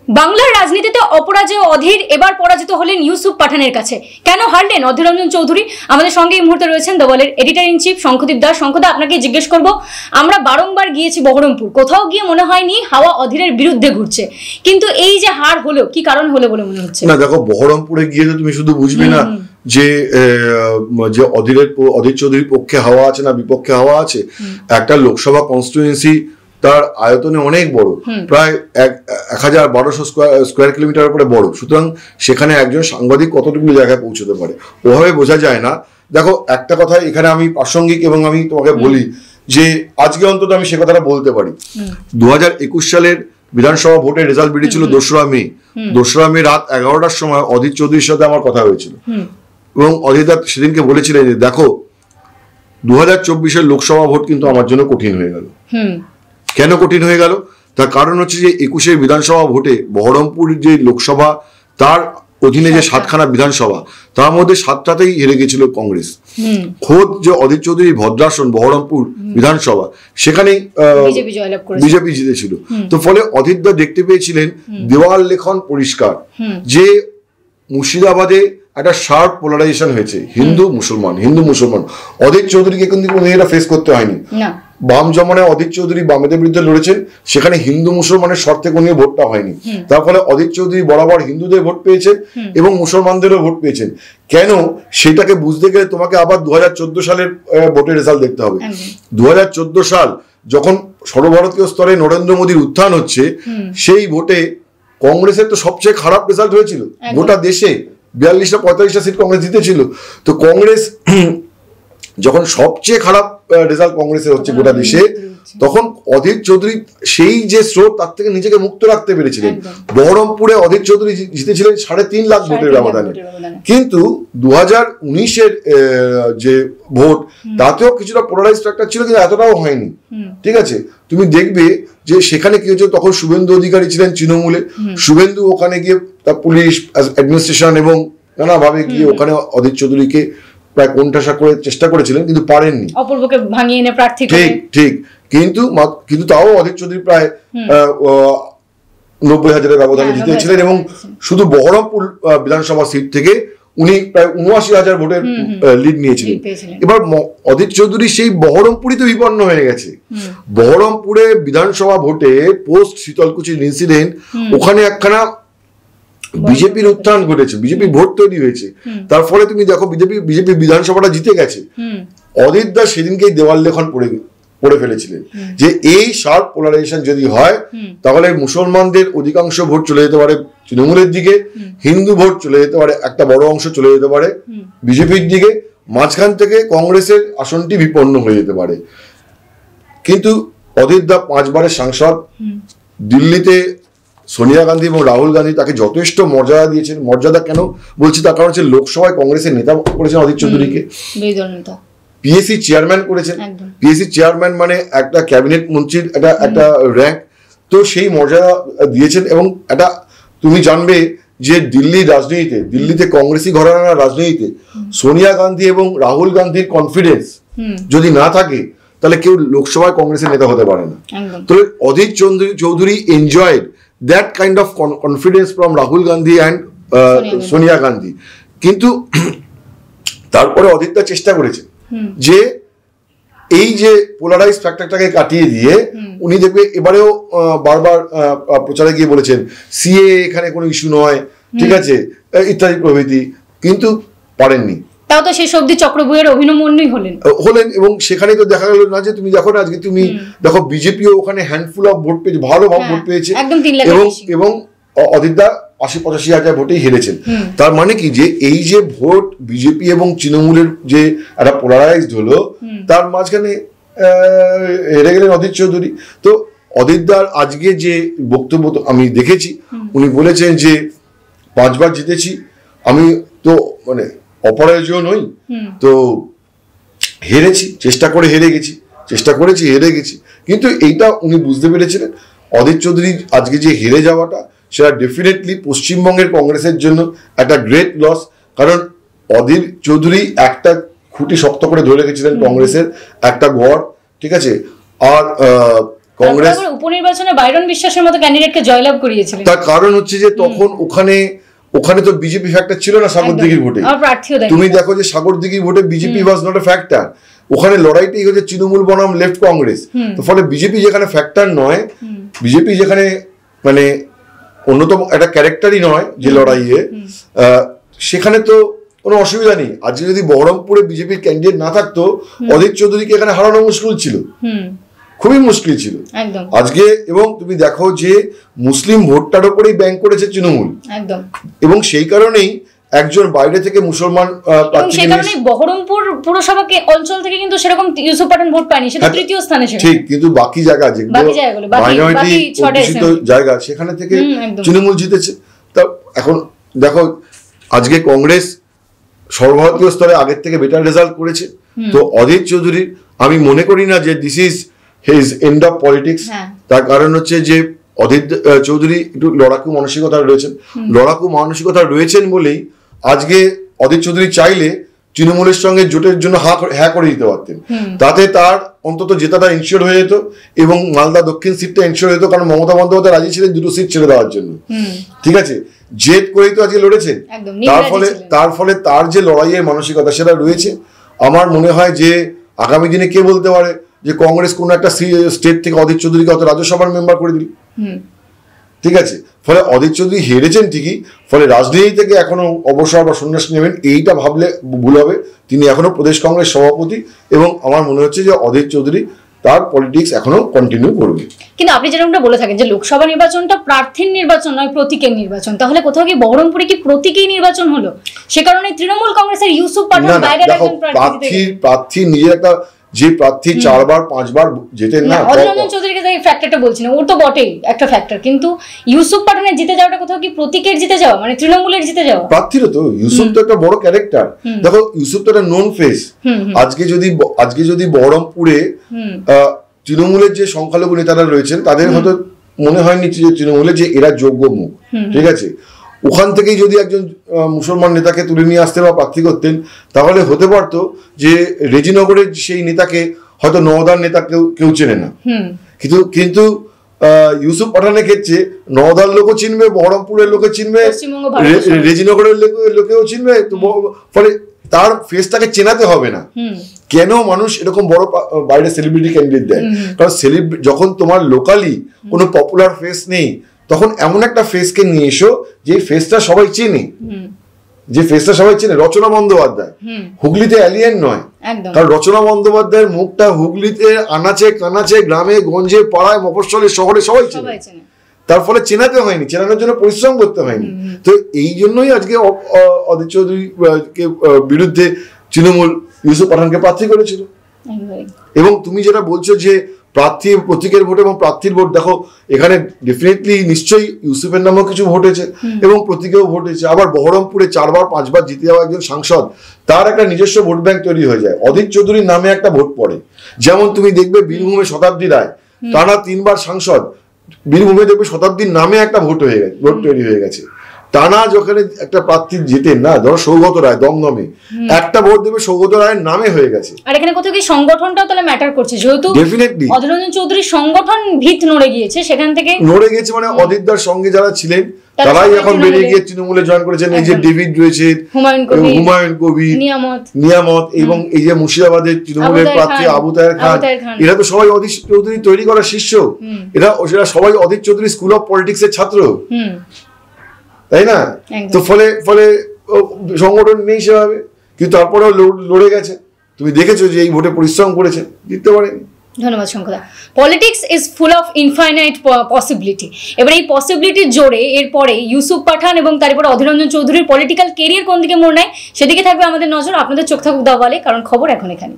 বাংলার রাজনীতিতে অপরাজেয় অধীর এবার পরাজিত হলেন ইউসুফ পাঠানের কাছে। কেন হারলেন অধীর রঞ্জন চৌধুরী? আমাদের সঙ্গে এই মুহূর্তে রয়েছেন দ্য ওয়ালের editor in chief Shankhadeep Das. শঙ্খদা, আপনাকে জিজ্ঞেস করব, আমরা বারংবার গিয়েছি বহরমপুর, কোথাও গিয়ে মনে হয়নি হাওয়া অধীরের বিরুদ্ধে ঘুরছে, কিন্তু এই যে হার হলো, কি কারণ হলো বলে মনে হচ্ছে? না দেখো, বহরমপুরে গিয়ে তো তুমি শুধু বুঝবে না যে অধীর চৌধুরীর পক্ষে হাওয়া আছে না বিপক্ষে হাওয়া আছে। একটা লোকসভা কনস্টিটুয়েন্সি তার আয়তনে অনেক বড়, প্রায় ১,১২০০ স্কোয়ার কিলোমিটার উপরে বড়, সুতরাং সেখানে একজন সাংবাদিক কতটুকু জায়গায় পৌঁছতে পারে ওভাবে বোঝা যায় না। দেখো, একটা কথা এখানে আমি প্রাসঙ্গিক এবং আমি তোমাকে বলি যে আজকে অন্তত আমি সে কথাটা বলতে পারি। ২০২১ সালের বিধানসভা ভোটের রেজাল্ট বেরিয়েছিল ২রা মে। ২রা মে রাত ১১টার সময় অধীর চৌধুরীর সাথে আমার কথা হয়েছিল এবং অধীর দা সেদিনকে বলেছিলেন যে দেখো, ২০২৪-এর লোকসভা ভোট কিন্তু আমার জন্য কঠিন হয়ে গেল। কেন কঠিন হয়ে গেল? তার কারণ হচ্ছে যে ২১-এর বিধানসভা ভোটে বহরমপুর যে লোকসভা, তার অধীনে যে ৭খানা বিধানসভা, তার মধ্যে ৭টাতেই হেরে গেছিল কংগ্রেস। খোদ যে অধীর চৌধুরী ভদ্রাসন বহরমপুর বিধানসভা, সেখানেই বিজেপি জিতেছিল। তো ফলে অধীর দা দেখতে পেয়েছিলেন দেওয়াল লেখন পরিষ্কার যে মুর্শিদাবাদে একটা শার্প পোলারাইজেশন হয়েছে, হিন্দু মুসলমান। অধীর চৌধুরীকে কিন্তু এটা ফেস করতে হয়নি। বাম জমানায় অধীর চৌধুরী বামেদের বিরুদ্ধে লড়েছেন, সেখানে হিন্দু মুসলমানের শর্তে কোনো ভোটটা হয়নি। তার ফলে অধীর চৌধুরী বরাবর হিন্দুদের ভোট পেয়েছেন এবং মুসলমানদেরও ভোট পেয়েছেন। কেন, সেটাকে বুঝতে গেলে তোমাকে আবার ২০১৪ সালের ভোটের রেজাল্ট দেখতে হবে। ২০১৪ সাল যখন সর্বভারতীয় স্তরে নরেন্দ্র মোদীর উত্থান হচ্ছে, সেই ভোটে কংগ্রেসের তো সবচেয়ে খারাপ রেজাল্ট হয়েছিল গোটা দেশে। ৪২টা ৪৫টা সিট কংগ্রেস জিতেছিল। তো কংগ্রেস যখন সবচেয়ে খারাপ রেজাল্ট কংগ্রেসের হচ্ছে গোটা দেশে, তখন অধীর চৌধুরী সেই যে স্রোত, তার থেকে নিজেকে মুক্ত রাখতে পেরেছিলেন। বহরমপুরে অধীর চৌধুরী জিতেছিলেন ৩.৫ লাখ ভোটের ব্যবধানে। কিন্তু ২০১৯-এর যে ভোট, তাতেও কিছুটা পোলারাইজ ফ্যাক্টর ছিল, কিন্তু এতটাও হয়নি। ঠিক আছে, তুমি দেখবে যে সেখানে কি হচ্ছে, তখন শুভেন্দু অধিকারী ছিলেন তৃণমূলে। শুভেন্দু ওখানে গিয়ে তার পুলিশ অ্যাডমিনিস্ট্রেশন এবং নানাভাবে গিয়ে ওখানে অধীর চৌধুরীকে প্রায় কোণঠাসা করে চেষ্টা করেছিলেন, কিন্তু পারেননি। অপূর্বকে ভাঙিয়ে এনে প্রার্থী ঠিক কিন্তু তাও অধীর চৌধুরী প্রায় ৯০,০০০-এর ব্যবধানে জিতেছিলেন এবং শুধু বহরমপুর বিধানসভা সিট থেকে উনি প্রায় ৭৯,০০০ ভোটের লিড নিয়েছিলেন। এবার অধীর চৌধুরী সেই বহরমপুরই তো বিপন্ন হয়ে গেছে। বহরমপুরে বিধানসভা ভোটে পোস্ট শীতলকুচির ইনসিডেন্ট, ওখানে একখানা বিজেপির উত্থান ঘটেছে, বিজেপির ভোট তৈরি হয়েছে। তার ফলে তুমি দেখো বিজেপি বিধানসভাটা জিতে গেছে। অধীর দা সেদিনকেই দেওয়াল লেখন পড়ে ফেলেছিলেন যে এই শার্প পোলারাইজেশন যদি হয়, তাহলে মুসলমানদের অধিকাংশ ভোট চলে যেতে পারে তৃণমূলের দিকে, হিন্দু ভোট চলে যেতে পারে, একটা বড় অংশ চলে যেতে পারে বিজেপির দিকে, মাঝখান থেকে কংগ্রেসের আসনটি বিপন্ন হয়ে যেতে পারে। কিন্তু অধীর দা ৫ বারের সাংসদ, দিল্লিতে সোনিয়া গান্ধী এবং রাহুল গান্ধী তাকে যথেষ্ট মর্যাদা দিয়েছেন। মর্যাদা কেন বলছি, তার কারণ হচ্ছে লোকসভায় কংগ্রেসের নেতা করেছেন অধীর চৌধুরীকে, পিএসসি চেয়ারম্যান করেছেন। পিএসসি চেয়ারম্যান মানে একটা ক্যাবিনেট মন্ত্রীর একটা র্যাঙ্ক, তো সেই মর্যাদা দিয়েছেন। এবং একটা তুমি জানবে যে দিল্লিতে কংগ্রেসি ঘরানার রাজনীতিতে সোনিয়া গান্ধী এবং রাহুল গান্ধীর কনফিডেন্স যদি না থাকে, তাহলে কেউ লোকসভায় কংগ্রেসের নেতা হতে পারে না। তো Adhir Chowdhury enjoyed that kind of confidence from Rahul Gandhi and Sonia Gandhi. কিন্তু তারপরে অধীর দা চেষ্টা করেছেন যে এই যে পোলারাইজ ফ্যাক্টরটাকে কাটিয়ে দিয়ে উনি দেখবে এবারেও বারবার প্রচারে গিয়ে বলেছেন সিএ এখানে কোনো ইস্যু নয়, ঠিক আছে, ইত্যাদি প্রভৃতি, কিন্তু পারেননি। তাও তো সেই শব্দ চক্রবুয়ের অভিনমন্যই হলেন এবং সেখানেই তো দেখা গেল না যে তুমি দেখো না, আজকে তুমি দেখো বিজেপিও ওখানে হ্যান্ডফুল অফ ভোট পেয়েছে, ভালো ভোট পেয়েছে এবং অধীর দা ৮০-৮৫ হাজার ভোটেই হেরেছেন। তার মানে কি, যে এই যে ভোট বিজেপি এবং তৃণমূলের যে একটা পোলারাইজড হলো, তার মাঝখানে হেরে গেলেন অধীর চৌধুরী। তো অধীর দার আজকে যে বক্তব্য আমি দেখেছি, উনি বলেছেন যে ৫ বার জিতেছি, আমি তো মানে অপরাজয় নই, তো হেরেছি, চেষ্টা করেছি হেরে গেছি। কিন্তু এইটা উনি বুঝতে পেরেছিলেন অধীর চৌধুরী আজকে যে হেরে যাওয়াটা, সেটা ডেফিনেটলি পশ্চিমবঙ্গের কংগ্রেসের জন্য একটা গ্রেট লস। কারণ অধীর চৌধুরী একটা খুঁটি শক্ত করে ধরে রেখেছিলেন কংগ্রেসের, একটা গড়, ঠিক আছে। আর কংগ্রেস উপনির্বাচনে বাইরন বিশ্বাসের মতো ক্যান্ডিডেটকে জয়লাভ করিয়েছিলেন। তার কারণ হচ্ছে যে তখন ওখানে তো বিজেপি ফ্যাক্টর ছিল না সাগরদিঘির ভোটে। তুমি দেখো যে সাগরদিঘির ভোটে BJP was not a factor, ওখানে লড়াইটাই হচ্ছে তৃণমূল বনাম লেফট কংগ্রেস। তো ফলে বিজেপি যেখানে ফ্যাক্টর নয়, বিজেপি যেখানে মানে অন্যতম একটা ক্যারেক্টারই নয় যে লড়াইয়ে, সেখানে তো কোনো অসুবিধা নেই। আজকে যদি বহরমপুরে বিজেপির ক্যান্ডিডেট না থাকতো, অধীর চৌধুরীকে এখানে হারানো মুশকিল ছিল, খুবই মুশকিল ছিল আজকে। এবং তুমি দেখো যে মুসলিম ভোটটার উপরেই ব্যাংক করেছে তৃণমূল, এবং সেই কারণেই একজন বাইরে থেকে মুসলমান বহরমপুর পুরসভাকে অঞ্চল থেকে কিন্তু সেরকম ইউসুফ পাঠান ভোট পায়নি, সেটা তৃতীয় স্থানে ছিল। ঠিক, কিন্তু বাকি জায়গা যেগুলো মাইনরিটি অধ্যুষিত জায়গা সেখানে থেকে তৃণমূল জিতেছে। তা এখন দেখো আজকে কংগ্রেস সর্বভারতীয় স্তরে আগের থেকে বেটার রেজাল্ট করেছে। তো অধীর চৌধুরী আমি মনে করি না যে this is his end of politics. তার কারণ হচ্ছে যে অধীর চৌধুরী একটু লড়াকু মানসিকতা রয়েছেন বলেই আজকে অধীর চৌধুরী চাইলে তৃণমূলের সঙ্গে জোটের জন্য হ্যাঁ করে দিতে পারতেন, তাতে তার অন্তত জেতাটা ইনশিওর হয়ে যেত এবং মালদা দক্ষিণ সিটটা ইনশিওর হয়ে যেত, কারণ মমতা বন্দ্যোপাধ্যায় রাজি ছিলেন 2টো সিট ছেড়ে দেওয়ার জন্য। ঠিক আছে, জেদ করেই তো আজকে লড়েছেন। তার ফলে তার যে লড়াইয়ের মানসিকতা সেটা রয়েছে। আমার মনে হয় যে আগামী দিনে কে বলতে পারে যে কংগ্রেস কোন একটা স্টেট থেকে অধীর চৌধুরীকে অত রাজ্যসভার মেম্বার করে দিল। ঠিক আছে, ফলে অধীর চৌধুরী হেরেছেন ঠিকই, ফলে রাজনীতি থেকে এখনো অবসর বা সন্ন্যাস নেবেন এইটা ভাবলে ভুল হবে। তিনি এখনো প্রদেশ কংগ্রেস সভাপতি, এবং আমার মনে হচ্ছে যে অধীর চৌধুরী তার পলিটিক্স এখনো কন্টিনিউ করবে। কিন্তু আপনি যেরকমটা বলে থাকেন যে লোকসভা নির্বাচনটা প্রার্থীর নির্বাচন নয়, প্রতীকের নির্বাচন, তাহলে কোথাও কি বহরমপুরে কি প্রতীকী নির্বাচন হলো? সে কারণে তৃণমূল কংগ্রেসের ইউসুফ পাঠান বাইরের একজন প্রার্থী নিজের একটা যে প্রার্থী 4বার 5বার জেতেন না, অধীররঞ্জন চৌধুরীকে এই ফ্যাক্টরটা বলছি না, ওর তো বটেই একটা ফ্যাক্টর, কিন্তু ইউসুফ পাঠানের জিতে যাওয়াটা কোথাও কি প্রতীকের জিতে যাওয়া, মানে তৃণমূলের জিতে যাওয়া? প্রার্থীরও তো ইউসুফ তো একটা বড় ক্যারেক্টার। দেখো ইউসুফ তো একটা নোন ফেস। আজকে যদি বহরমপুরে তৃণমূলের যে সংখ্যালঘু নেতারা রয়েছেন তাদের হয়তো মনে হয়নি যে তৃণমূলের যে এরা যোগ্য মুখ, ঠিক আছে, ওখান থেকেই যদি একজন মুসলমান নেতাকে তুলে নিয়ে আসতে বা প্রার্থী করতেন, তাহলে হতে পারতো যে রেজিনগরের সেই নেতাকে হয়তো নওদার নেতা কেউ চেনে না, কিন্তু ইউসুফ পাঠানের ক্ষেত্রে নওদার লোকও চিনবে, বহরমপুরের লোকে চিনবে, রেজিনগরের লোকেও চিনবে। তো ফলে তার ফেসটাকে চেনাতে হবে না। কেন মানুষ এরকম বড় বাইরে সেলিব্রিটি ক্যান্ডিডেট দেয়? কারণ যখন তোমার লোকালি কোনো পপুলার ফেস নেই, তখন এমন একটা ফেসকে নিয়ে এসো যে ফেসটা সবাই চেনে, রচনা বন্দ্যোপাধ্যায় হুগলিতে অ্যালিয়েন নয়, কারণ রচনা বন্দ্যোপাধ্যায়ের মুখটা হুগলিতে আনাচে কানাচে, গ্রামে গঞ্জে, পাড়ায়, মফস্বলে, শহরে সবাই চেনে। তার ফলে চেনাতে হয়নি, চেনানোর জন্য পরিশ্রম করতে হয়নি। তো এই জন্যই আজকে অধীর চৌধুরীর বিরুদ্ধে তৃণমূল ইউসুফ পাঠানকে প্রার্থী করেছিল। এবং তুমি যেটা বলছো যে প্রার্থী প্রতীকের ভোট এবং প্রার্থীর ভোট, দেখো এখানে ডেফিনেটলি নিশ্চয়ই ইউসুফের নামেও কিছু ভোট হয়েছে এবং প্রতীকেও ভোট হয়েছে। আবার বহরমপুরে 4বার 5বার জিতে যাওয়া একজন সাংসদ, তার একটা নিজস্ব ভোট ব্যাংক তৈরি হয়ে যায়। অধীর চৌধুরীর নামে একটা ভোট পড়ে। যেমন তুমি দেখবে বীরভূমে শতাব্দী রায়, তারা 3বার সাংসদ, বীরভূমে দেখবে শতাব্দীর নামে একটা ভোট তৈরি হয়ে গেছে। টানা যখন একটা প্রার্থী জেতেন না, ধরো সৌগত রায় দমদমে, একটা ভোট দেবে সৌগত রায়ের নামে হয়ে গেছে। আর এখানে কোথাও কি সংগঠনটাও তাহলে ম্যাটার করছে, যেহেতু ডেফিনেটলি অধীররঞ্জন চৌধুরীর সংগঠন ভিত নড়ে গিয়েছে, সেখান থেকে নড়ে গেছে, মানে অধীরদার সঙ্গে যারা ছিলেন তারাই এখন বেরিয়ে গিয়ে তৃণমূলে জয়েন করেছেন। এই যে ডেভিড রয়েছে, হুমায়ুন কবির, নিয়ামত, এবং এই যে মুর্শিদাবাদের তৃণমূলের প্রার্থী আবু তাহের খান, এরা তো সবাই অধীর চৌধুরী তৈরি করা শিষ্য। এরা সবাই Adhir Chowdhury school of politics এর ছাত্র, তাই না? তো ফলে সংগঠন নেই সেভাবে, কিন্তু তারপরেও লড়ে গেছে। তুমি দেখেছো যে এই ভোটে পরিশ্রম করেছে, জিততে পারেনি। ধন্যবাদ শঙ্করদা। Politics is full of infinite possibility. এবার এই পসিবিলিটির জোরে এরপরে ইউসুফ পাঠান এবং তারপরে অধীররঞ্জন চৌধুরীর পলিটিক্যাল কেরিয়ার কোন দিকে মোড় নেয় সেদিকে থাকবে আমাদের নজর। আপনাদের চোখ থাকুক দাওয়ালে, কারণ খবর এখন এখানে।